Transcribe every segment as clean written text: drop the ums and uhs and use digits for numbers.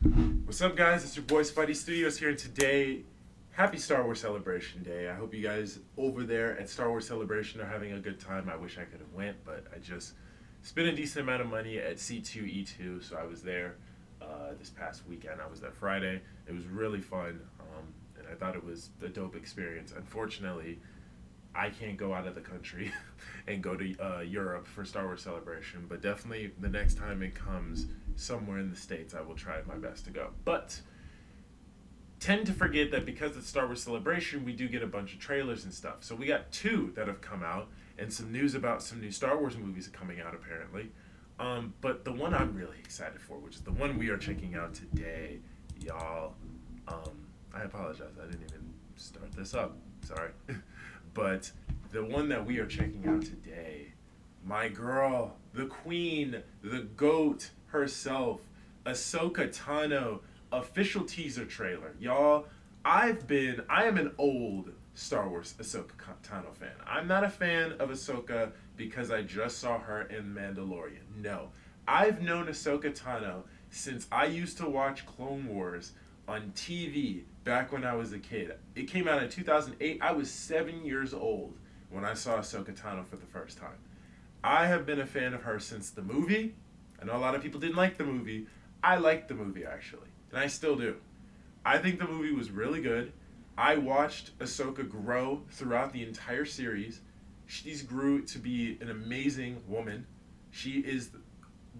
What's up, guys? It's your boy Spidey Studios here, and today, happy Star Wars Celebration Day. I hope you guys over there at Star Wars Celebration are having a good time. I wish I could have went, but I just spent a decent amount of money at C2E2, so I was there this past weekend. I was there Friday. It was really fun, and I thought it was a dope experience. Unfortunately, I can't go out of the country and go to Europe for Star Wars Celebration, but definitely the next time it comes somewhere in the States, I will try my best to go. But tend to forget that because it's Star Wars Celebration, we do get a bunch of trailers and stuff. So we got two that have come out, and some news about some new Star Wars movies coming out apparently. But the one I'm really excited for, which is the one we are checking out today, y'all. I apologize, I didn't even start this up. Sorry. But the one that we are checking out today, my girl, the queen, the goat herself, Ahsoka Tano, official teaser trailer. Y'all, I am an old Star Wars Ahsoka Tano fan. I'm not a fan of Ahsoka because I just saw her in Mandalorian. No. I've known Ahsoka Tano since I used to watch Clone Wars on TV back when I was a kid. It came out in 2008. I was 7 years old when I saw Ahsoka Tano for the first time. I have been a fan of her since the movie. I know a lot of people didn't like the movie. I liked the movie, actually, and I still do. I think the movie was really good. I watched Ahsoka grow throughout the entire series. She's grew to be an amazing woman. She is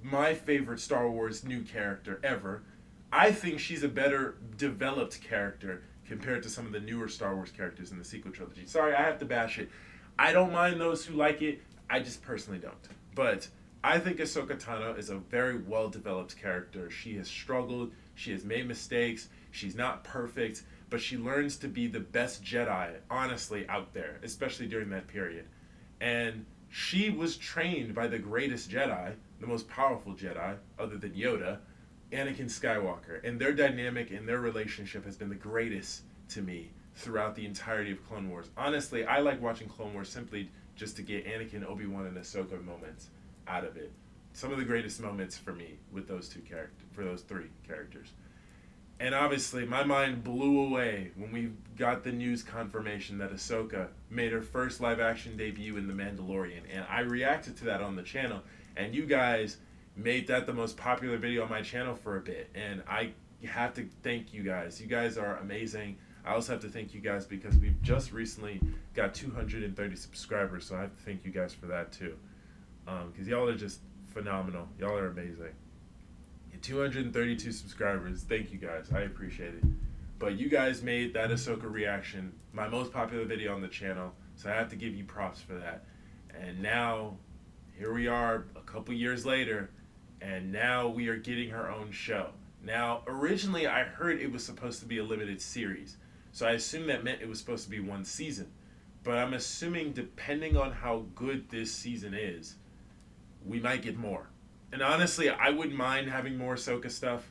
my favorite Star Wars new character ever. I think she's a better developed character compared to some of the newer Star Wars characters in the sequel trilogy. Sorry, I have to bash it. I don't mind those who like it. I just personally don't. But I think Ahsoka Tano is a very well developed character. She has struggled. She has made mistakes. She's not perfect, but she learns to be the best Jedi, honestly, out there, especially during that period. And she was trained by the greatest Jedi, the most powerful Jedi, other than Yoda, Anakin Skywalker, and their dynamic and their relationship has been the greatest to me throughout the entirety of Clone Wars. Honestly, I like watching Clone Wars simply just to get Anakin, Obi-Wan, and Ahsoka moments out of it. Some of the greatest moments for me with those for those three characters. And obviously, my mind blew away when we got the news confirmation that Ahsoka made her first live-action debut in The Mandalorian, and I reacted to that on the channel, and you guys made that the most popular video on my channel for a bit, and I have to thank you guys. You guys are amazing. I also have to thank you guys because we've just recently got 230 subscribers, so I have to thank you guys for that too. Because y'all are just phenomenal. Y'all are amazing. 232 subscribers. Thank you guys. I appreciate it. But you guys made that Ahsoka reaction my most popular video on the channel, so I have to give you props for that. And now, here we are a couple years later, and now we are getting her own show. Now, originally I heard it was supposed to be a limited series, so I assumed that meant it was supposed to be one season. But I'm assuming, depending on how good this season is, we might get more. And honestly, I wouldn't mind having more Ahsoka stuff.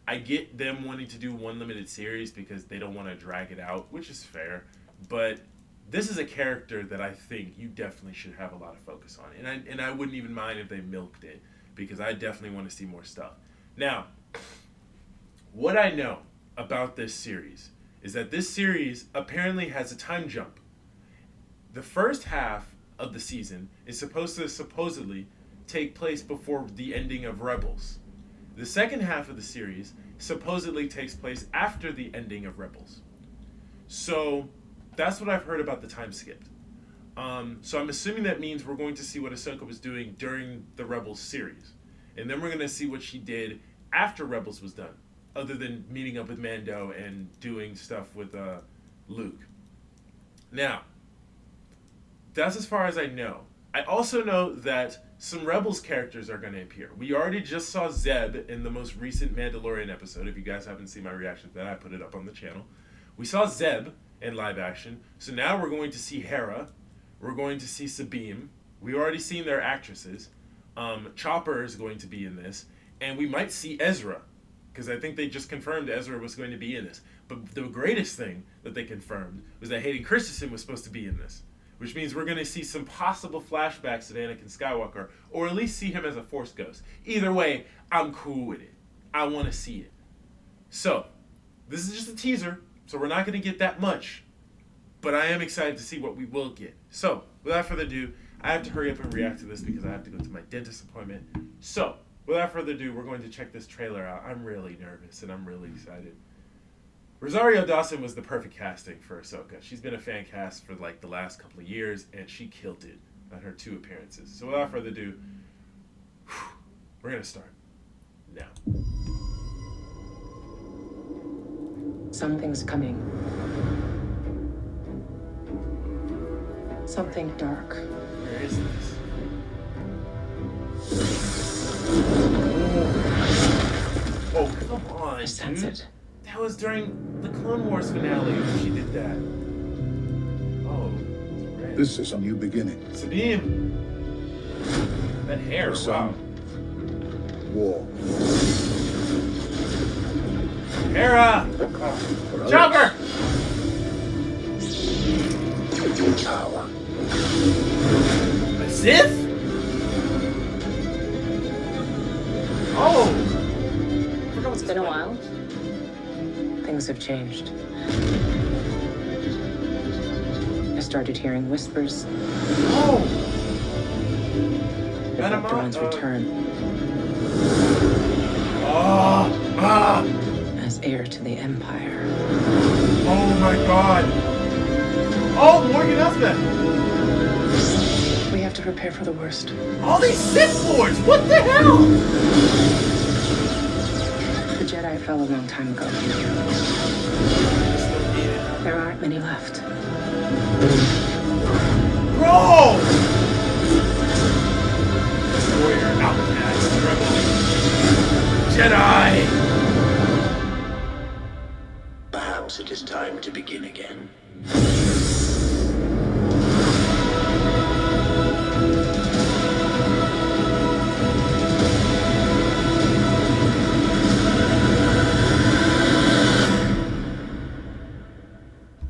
I get them wanting to do one limited series because they don't want to drag it out, which is fair. But this is a character that I think you definitely should have a lot of focus on. And I wouldn't even mind if they milked it, because I definitely want to see more stuff. Now, what I know about this series is that this series apparently has a time jump. The first half of the season is supposed to supposedly take place before the ending of Rebels. The second half of the series supposedly takes place after the ending of Rebels. So that's what I've heard about the time skipped. So I'm assuming that means we're going to see what Ahsoka was doing during the Rebels series. And then we're going to see what she did after Rebels was done, other than meeting up with Mando and doing stuff with Luke. Now, that's as far as I know. I also know that some Rebels characters are going to appear. We already just saw Zeb in the most recent Mandalorian episode. If you guys haven't seen my reaction to that, I put it up on the channel. We saw Zeb in live action. So now we're going to see Hera. We're going to see Sabine. We've already seen their actresses. Chopper is going to be in this. And we might see Ezra, because I think they just confirmed Ezra was going to be in this. But the greatest thing that they confirmed was that Hayden Christensen was supposed to be in this, which means we're going to see some possible flashbacks of Anakin Skywalker, or at least see him as a Force ghost. Either way, I'm cool with it. I want to see it. So, this is just a teaser, so we're not going to get that much. But I am excited to see what we will get. So, without further ado, I have to hurry up and react to this because I have to go to my dentist appointment. So, without further ado, we're going to check this trailer out. I'm really nervous and I'm really excited. Rosario Dawson was the perfect casting for Ahsoka. She's been a fan cast for like the last couple of years, and she killed it on her 2 appearances. So without further ado, we're going to start now. Something's coming. Something dark. Where is this? Oh, come on, I sense dude. it. That was during the Clone Wars finale when she did that. Oh, it's red. This is a new beginning. Sabine. That hair, For some, wow. war. Hera! For others, Joker! power. A Sith? Oh! I forgot what It's this been a was. while. Things have changed. I started hearing whispers Oh! about Thrawn's return as heir to the Empire. Oh my god! Oh, Morgan Elsbeth! We have to prepare for the worst. All these Sith Lords! What the hell? The Jedi fell a long time ago. There aren't many left. Bro! Warrior, outcast, rebel, Jedi! Perhaps it is time to begin again.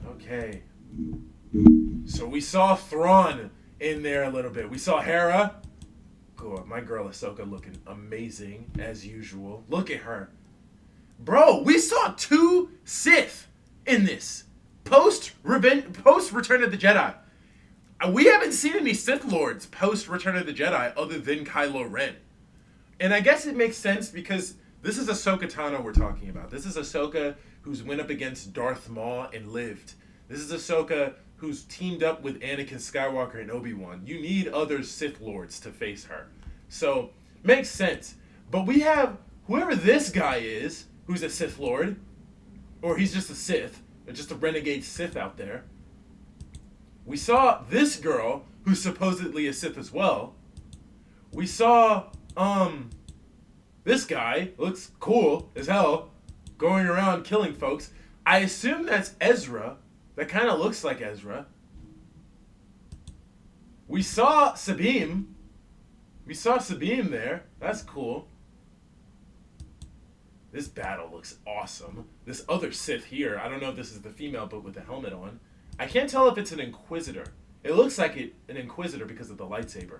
Okay. So we saw Thrawn in there a little bit. We saw Hera. God, my girl Ahsoka looking amazing as usual. Look at her. Bro, we saw 2 Sith in this. Post Return of the Jedi. We haven't seen any Sith Lords post Return of the Jedi other than Kylo Ren. And I guess it makes sense because this is Ahsoka Tano we're talking about. This is Ahsoka who's went up against Darth Maul and lived. This is Ahsoka who's teamed up with Anakin Skywalker and Obi-Wan. You need other Sith Lords to face her. So, makes sense. But we have whoever this guy is, who's a Sith Lord, or he's just a Sith, or just a renegade Sith out there. We saw this girl, who's supposedly a Sith as well. We saw, this guy, looks cool as hell, going around killing folks. I assume that's Ezra. That kind of looks like Ezra. We saw Sabine. We saw Sabine there. That's cool. This battle looks awesome. This other Sith here, I don't know if this is the female, but with the helmet on. I can't tell if it's an Inquisitor. It looks like an Inquisitor because of the lightsaber.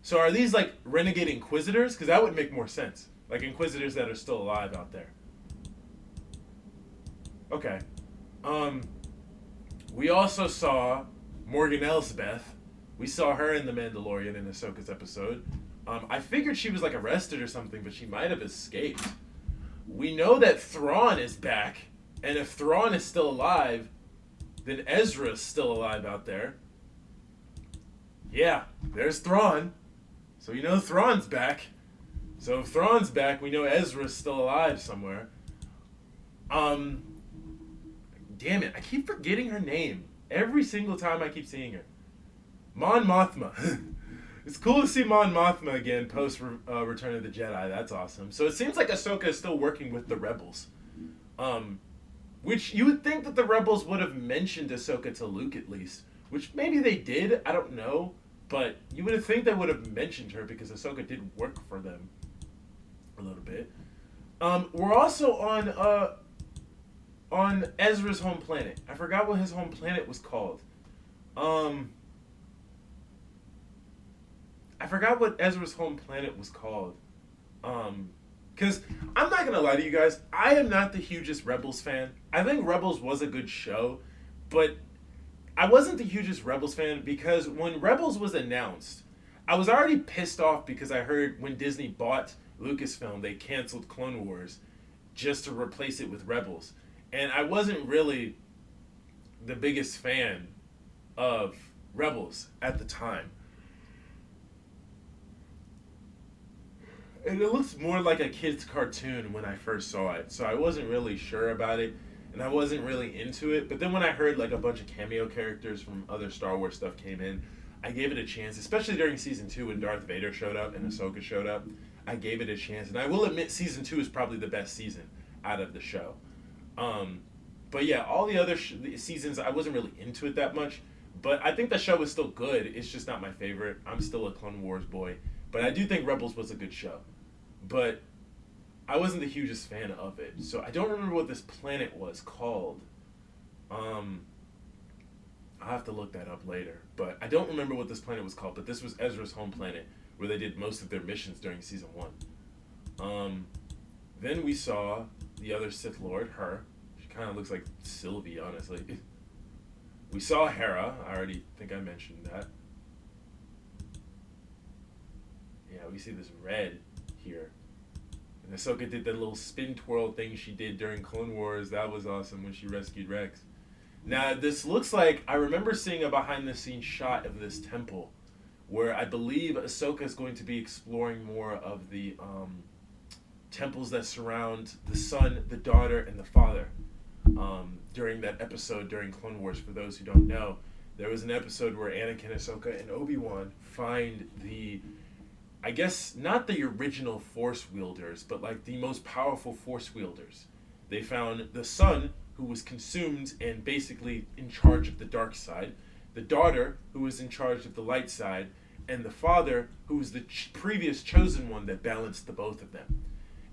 So are these like renegade Inquisitors? Because that would make more sense. Like Inquisitors that are still alive out there. Okay. We also saw Morgan Elsbeth. We saw her in The Mandalorian in Ahsoka's episode. I figured she was like arrested or something, but she might have escaped. We know that Thrawn is back, and if Thrawn is still alive, then Ezra's still alive out there. Yeah, there's Thrawn. So we know Thrawn's back. So if Thrawn's back, we know Ezra's still alive somewhere. Damn it, I keep forgetting her name. Every single time I keep seeing her. Mon Mothma. It's cool to see Mon Mothma again post Return of the Jedi. That's awesome. So it seems like Ahsoka is still working with the Rebels. Which you would think that the Rebels would have mentioned Ahsoka to Luke at least. Which maybe they did, I don't know. But you would think they would have mentioned her because Ahsoka did work for them a little bit. We're also on Ezra's home planet. I forgot what his home planet was called. I forgot what Ezra's home planet was called. Because I'm not going to lie to you guys, I am not the hugest Rebels fan. I think Rebels was a good show, but I wasn't the hugest Rebels fan because when Rebels was announced, I was already pissed off because I heard when Disney bought Lucasfilm, they canceled Clone Wars just to replace it with Rebels. And I wasn't really the biggest fan of Rebels at the time. And it looks more like a kid's cartoon when I first saw it, so I wasn't really sure about it, and I wasn't really into it. But then when I heard like a bunch of cameo characters from other Star Wars stuff came in, I gave it a chance, especially during Season 2 when Darth Vader showed up and Ahsoka showed up. I gave it a chance, and I will admit Season 2 is probably the best season out of the show. But yeah, all the other seasons, I wasn't really into it that much. But I think the show is still good. It's just not my favorite. I'm still a Clone Wars boy. But I do think Rebels was a good show. But I wasn't the hugest fan of it. So I don't remember what this planet was called. I'll have to look that up later. But I don't remember what this planet was called. But this was Ezra's home planet, where they did most of their missions during Season 1. Then we saw the other Sith Lord, her. She kind of looks like Sylvie, honestly. We saw Hera. I already think I mentioned that. Yeah, we see this red here. And Ahsoka did that little spin twirl thing she did during Clone Wars. That was awesome when she rescued Rex. Now, this looks like, I remember seeing a behind-the-scenes shot of this temple where I believe Ahsoka is going to be exploring more of the temples that surround the son, the daughter, and the father. During that episode during Clone Wars, for those who don't know, there was an episode where Anakin, Ahsoka, and Obi-Wan find the, I guess, not the original Force wielders, but like the most powerful Force wielders. They found the son, who was consumed and basically in charge of the dark side, the daughter, who was in charge of the light side, and the father, who was the previous chosen one that balanced the both of them.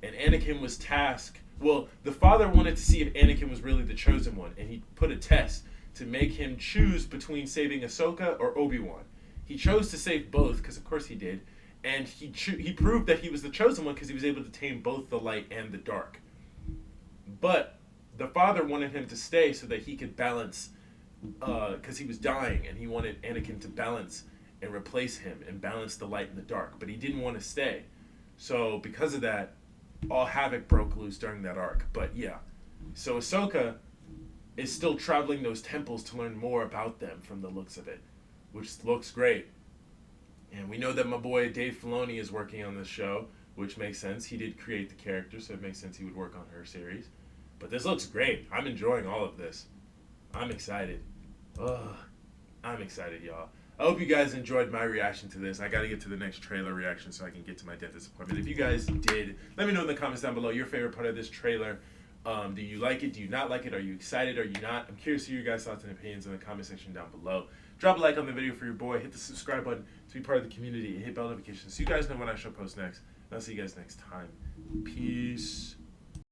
And Anakin was tasked, well, the father wanted to see if Anakin was really the chosen one, and he put a test to make him choose between saving Ahsoka or Obi-Wan. He chose to save both, because of course he did, and he proved that he was the chosen one because he was able to tame both the light and the dark. But the father wanted him to stay so that he could balance, because he was dying, and he wanted Anakin to balance and replace him and balance the light and the dark, but he didn't want to stay. So because of that, all havoc broke loose during that arc. But yeah, so Ahsoka is still traveling those temples to learn more about them from the looks of it, which looks great. And we know that my boy Dave Filoni is working on this show, which makes sense. He did create the character, so it makes sense he would work on her series. But this looks great. I'm enjoying all of this. I'm excited. Ugh, I'm excited, y'all. I hope you guys enjoyed my reaction to this. I got to get to the next trailer reaction so I can get to my dentist appointment. If you guys did, let me know in the comments down below your favorite part of this trailer. Do you like it? Do you not like it? Are you excited? Are you not? I'm curious to hear your guys' thoughts and opinions in the comment section down below. Drop a like on the video for your boy. Hit the subscribe button to be part of the community. And hit bell notifications so you guys know when I show post next. And I'll see you guys next time. Peace.